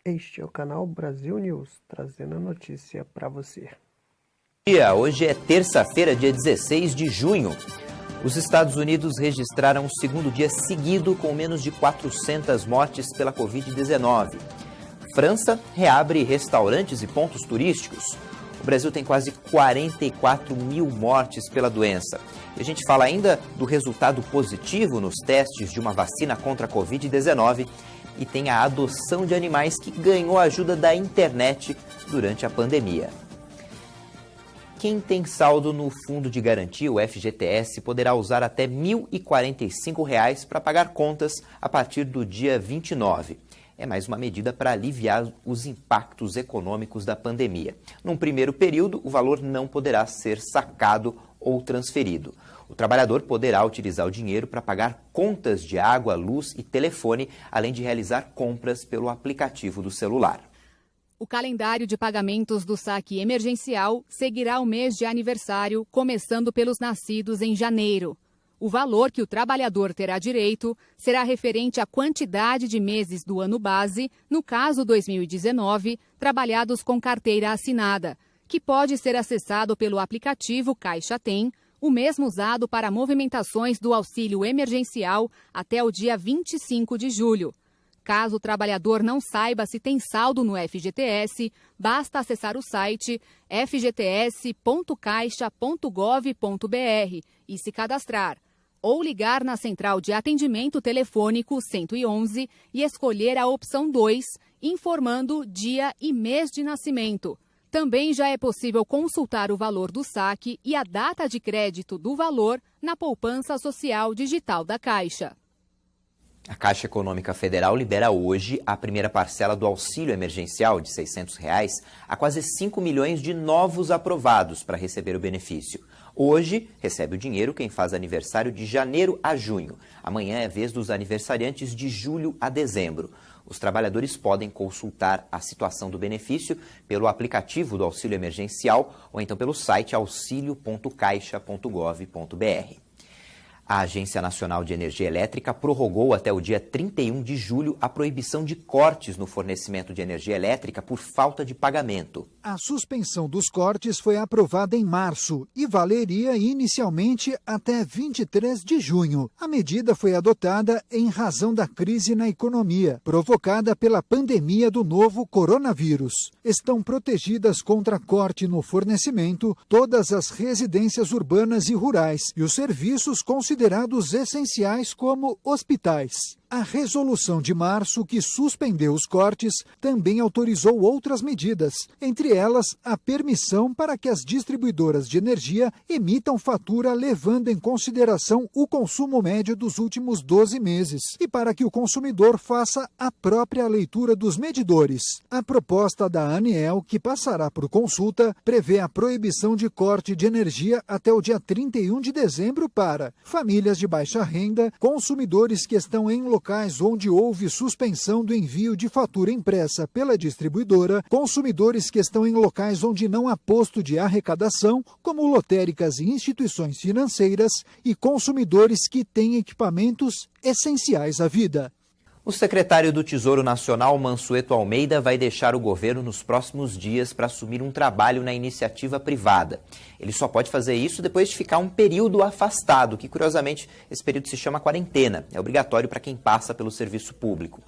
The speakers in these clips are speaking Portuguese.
Este é o canal Brasil News, trazendo a notícia para você. Hoje é terça-feira, dia 16 de junho. Os Estados Unidos registraram o segundo dia seguido com menos de 400 mortes pela Covid-19. França reabre restaurantes e pontos turísticos. O Brasil tem quase 44 mil mortes pela doença. E a gente fala ainda do resultado positivo nos testes de uma vacina contra a Covid-19 e tem a adoção de animais que ganhou a ajuda da internet durante a pandemia. Quem tem saldo no Fundo de Garantia, o FGTS, poderá usar até R$ 1.045 para pagar contas a partir do dia 29. É mais uma medida para aliviar os impactos econômicos da pandemia. Num primeiro período, o valor não poderá ser sacado ou transferido. O trabalhador poderá utilizar o dinheiro para pagar contas de água, luz e telefone, além de realizar compras pelo aplicativo do celular. O calendário de pagamentos do saque emergencial seguirá o mês de aniversário, começando pelos nascidos em janeiro. O valor que o trabalhador terá direito será referente à quantidade de meses do ano base, no caso 2019, trabalhados com carteira assinada, que pode ser acessado pelo aplicativo Caixa Tem, o mesmo usado para movimentações do auxílio emergencial até o dia 25 de julho. Caso o trabalhador não saiba se tem saldo no FGTS, basta acessar o site fgts.caixa.gov.br e se cadastrar, ou ligar na Central de Atendimento Telefônico 111 e escolher a opção 2, informando dia e mês de nascimento. Também já é possível consultar o valor do saque e a data de crédito do valor na poupança social digital da Caixa. A Caixa Econômica Federal libera hoje a primeira parcela do auxílio emergencial de R$ 600 a quase 5 milhões de novos aprovados para receber o benefício. Hoje, recebe o dinheiro quem faz aniversário de janeiro a junho. Amanhã é vez dos aniversariantes de julho a dezembro. Os trabalhadores podem consultar a situação do benefício pelo aplicativo do auxílio emergencial ou então pelo site auxilio.caixa.gov.br. A Agência Nacional de Energia Elétrica prorrogou até o dia 31 de julho a proibição de cortes no fornecimento de energia elétrica por falta de pagamento. A suspensão dos cortes foi aprovada em março e valeria inicialmente até 23 de junho. A medida foi adotada em razão da crise na economia, provocada pela pandemia do novo coronavírus. Estão protegidas contra corte no fornecimento todas as residências urbanas e rurais e os serviços considerados essenciais como hospitais. A resolução de março, que suspendeu os cortes, também autorizou outras medidas, entre elas a permissão para que as distribuidoras de energia emitam fatura levando em consideração o consumo médio dos últimos 12 meses e para que o consumidor faça a própria leitura dos medidores. A proposta da ANEEL, que passará por consulta, prevê a proibição de corte de energia até o dia 31 de dezembro para famílias de baixa renda, consumidores que estão em locais onde houve suspensão do envio de fatura impressa pela distribuidora, consumidores que estão em locais onde não há posto de arrecadação, como lotéricas e instituições financeiras, e consumidores que têm equipamentos essenciais à vida. O secretário do Tesouro Nacional, Mansueto Almeida, vai deixar o governo nos próximos dias para assumir um trabalho na iniciativa privada. Ele só pode fazer isso depois de ficar um período afastado, que curiosamente esse período se chama quarentena. É obrigatório para quem passa pelo serviço público.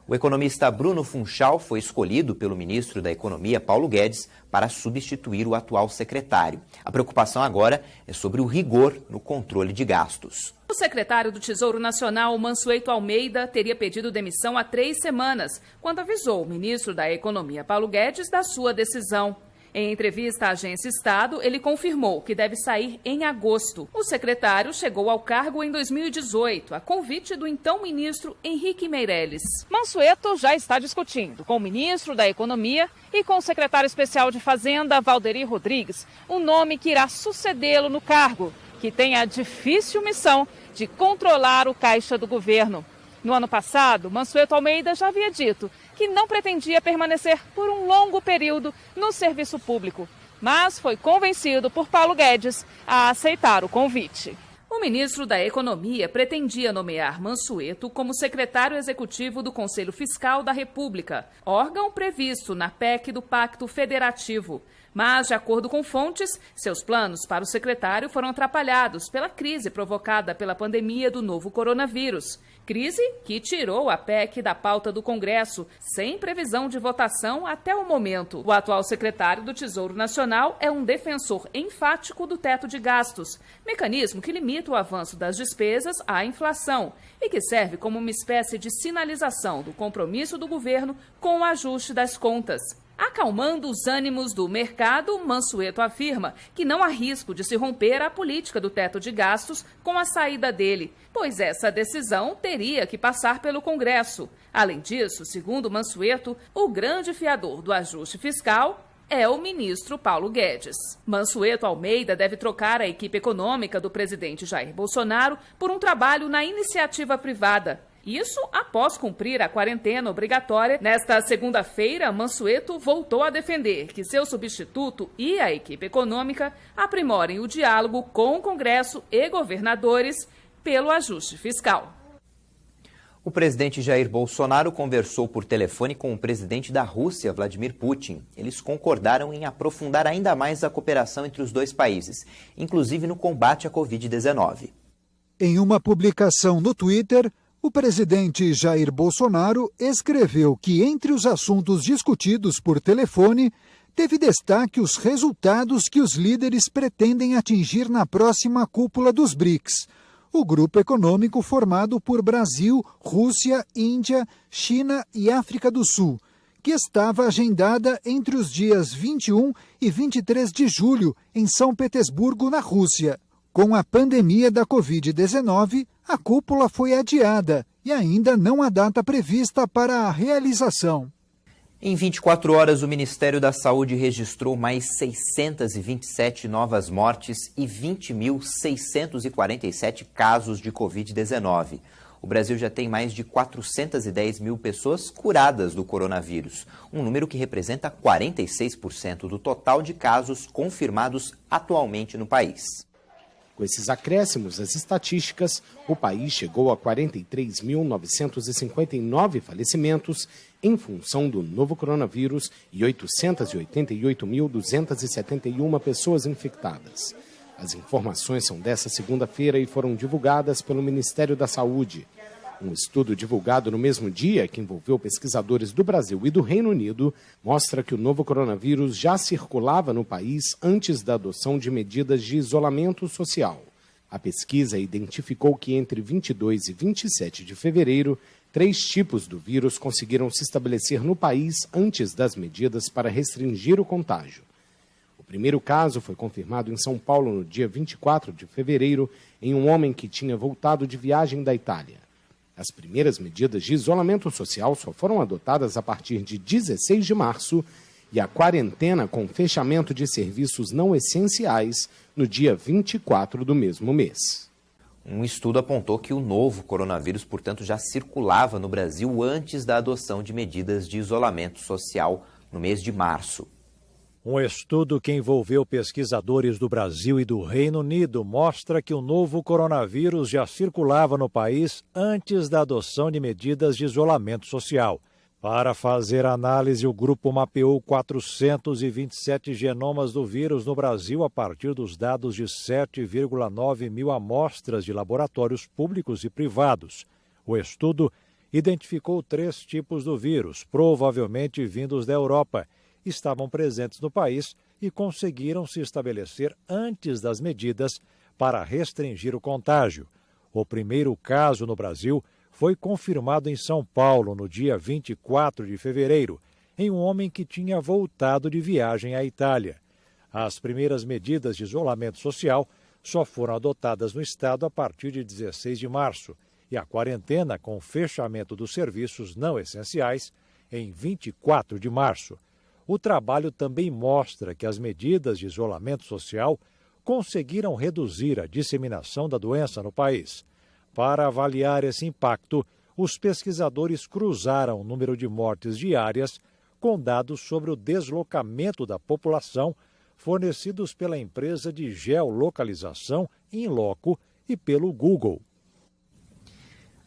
O economista Bruno Funchal foi escolhido pelo ministro da Economia, Paulo Guedes, para substituir o atual secretário. A preocupação agora é sobre o rigor no controle de gastos. O secretário do Tesouro Nacional, Mansueto Almeida, teria pedido demissão há 3 semanas, quando avisou o ministro da Economia, Paulo Guedes, da sua decisão. Em entrevista à Agência Estado, ele confirmou que deve sair em agosto. O secretário chegou ao cargo em 2018, a convite do então ministro Henrique Meirelles. Mansueto já está discutindo com o ministro da Economia e com o secretário especial de Fazenda, Valderi Rodrigues, um nome que irá sucedê-lo no cargo, que tem a difícil missão de controlar o caixa do governo. No ano passado, Mansueto Almeida já havia dito que não pretendia permanecer por um longo período no serviço público, mas foi convencido por Paulo Guedes a aceitar o convite. O ministro da Economia pretendia nomear Mansueto como secretário executivo do Conselho Fiscal da República, órgão previsto na PEC do Pacto Federativo. Mas, de acordo com fontes, seus planos para o secretário foram atrapalhados pela crise provocada pela pandemia do novo coronavírus. Crise que tirou a PEC da pauta do Congresso, sem previsão de votação até o momento. O atual secretário do Tesouro Nacional é um defensor enfático do teto de gastos, mecanismo que limita o avanço das despesas à inflação e que serve como uma espécie de sinalização do compromisso do governo com o ajuste das contas. Acalmando os ânimos do mercado, Mansueto afirma que não há risco de se romper a política do teto de gastos com a saída dele, pois essa decisão teria que passar pelo Congresso. Além disso, segundo Mansueto, o grande fiador do ajuste fiscal é o ministro Paulo Guedes. Mansueto Almeida deve trocar a equipe econômica do presidente Jair Bolsonaro por um trabalho na iniciativa privada. Isso após cumprir a quarentena obrigatória. Nesta segunda-feira, Mansueto voltou a defender que seu substituto e a equipe econômica aprimorem o diálogo com o Congresso e governadores pelo ajuste fiscal. O presidente Jair Bolsonaro conversou por telefone com o presidente da Rússia, Vladimir Putin. Eles concordaram em aprofundar ainda mais a cooperação entre os dois países, inclusive no combate à Covid-19. Em uma publicação no Twitter, o presidente Jair Bolsonaro escreveu que, entre os assuntos discutidos por telefone, teve destaque os resultados que os líderes pretendem atingir na próxima cúpula dos BRICS, o grupo econômico formado por Brasil, Rússia, Índia, China e África do Sul, que estava agendada entre os dias 21 e 23 de julho em São Petersburgo, na Rússia. Com a pandemia da Covid-19, a cúpula foi adiada e ainda não há data prevista para a realização. Em 24 horas, o Ministério da Saúde registrou mais 627 novas mortes e 20.647 casos de Covid-19. O Brasil já tem mais de 410 mil pessoas curadas do coronavírus, um número que representa 46% do total de casos confirmados atualmente no país. Com esses acréscimos às estatísticas, o país chegou a 43.959 falecimentos em função do novo coronavírus e 888.271 pessoas infectadas. As informações são dessa segunda-feira e foram divulgadas pelo Ministério da Saúde. Um estudo divulgado no mesmo dia, que envolveu pesquisadores do Brasil e do Reino Unido, mostra que o novo coronavírus já circulava no país antes da adoção de medidas de isolamento social. A pesquisa identificou que entre 22 e 27 de fevereiro, 3 tipos do vírus conseguiram se estabelecer no país antes das medidas para restringir o contágio. O primeiro caso foi confirmado em São Paulo no dia 24 de fevereiro, em um homem que tinha voltado de viagem da Itália. As primeiras medidas de isolamento social só foram adotadas a partir de 16 de março e a quarentena com fechamento de serviços não essenciais no dia 24 do mesmo mês. Um estudo apontou que o novo coronavírus, portanto, já circulava no Brasil antes da adoção de medidas de isolamento social no mês de março. Um estudo que envolveu pesquisadores do Brasil e do Reino Unido mostra que o novo coronavírus já circulava no país antes da adoção de medidas de isolamento social. Para fazer a análise, o grupo mapeou 427 genomas do vírus no Brasil a partir dos dados de 7,9 mil amostras de laboratórios públicos e privados. O estudo identificou 3 tipos do vírus, provavelmente vindos da Europa. Estavam presentes no país e conseguiram se estabelecer antes das medidas para restringir o contágio. O primeiro caso no Brasil foi confirmado em São Paulo no dia 24 de fevereiro, em um homem que tinha voltado de viagem à Itália. As primeiras medidas de isolamento social só foram adotadas no estado a partir de 16 de março e a quarentena com fechamento dos serviços não essenciais em 24 de março. O trabalho também mostra que as medidas de isolamento social conseguiram reduzir a disseminação da doença no país. Para avaliar esse impacto, os pesquisadores cruzaram o número de mortes diárias com dados sobre o deslocamento da população fornecidos pela empresa de geolocalização In Loco, e pelo Google.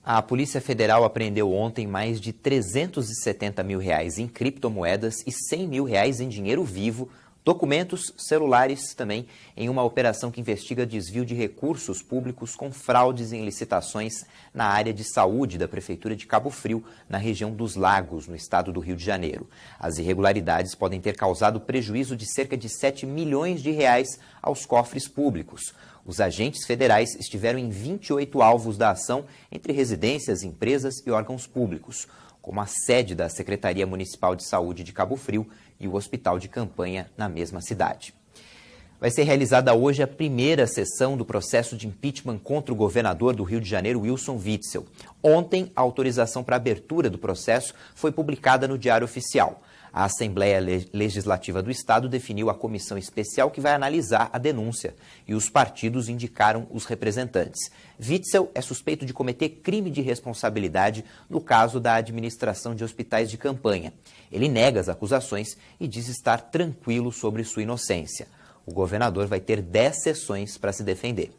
A Polícia Federal apreendeu ontem mais de R$370 mil em criptomoedas e R$100 mil em dinheiro vivo, documentos, celulares também, em uma operação que investiga desvio de recursos públicos com fraudes em licitações na área de saúde da Prefeitura de Cabo Frio, na região dos Lagos, no estado do Rio de Janeiro. As irregularidades podem ter causado prejuízo de cerca de R$7 milhões aos cofres públicos. Os agentes federais estiveram em 28 alvos da ação, entre residências, empresas e órgãos públicos, como a sede da Secretaria Municipal de Saúde de Cabo Frio e o Hospital de Campanha na mesma cidade. Vai ser realizada hoje a primeira sessão do processo de impeachment contra o governador do Rio de Janeiro, Wilson Witzel. Ontem, a autorização para a abertura do processo foi publicada no Diário Oficial. A Assembleia Legislativa do Estado definiu a comissão especial que vai analisar a denúncia e os partidos indicaram os representantes. Witzel é suspeito de cometer crime de responsabilidade no caso da administração de hospitais de campanha. Ele nega as acusações e diz estar tranquilo sobre sua inocência. O governador vai ter 10 sessões para se defender.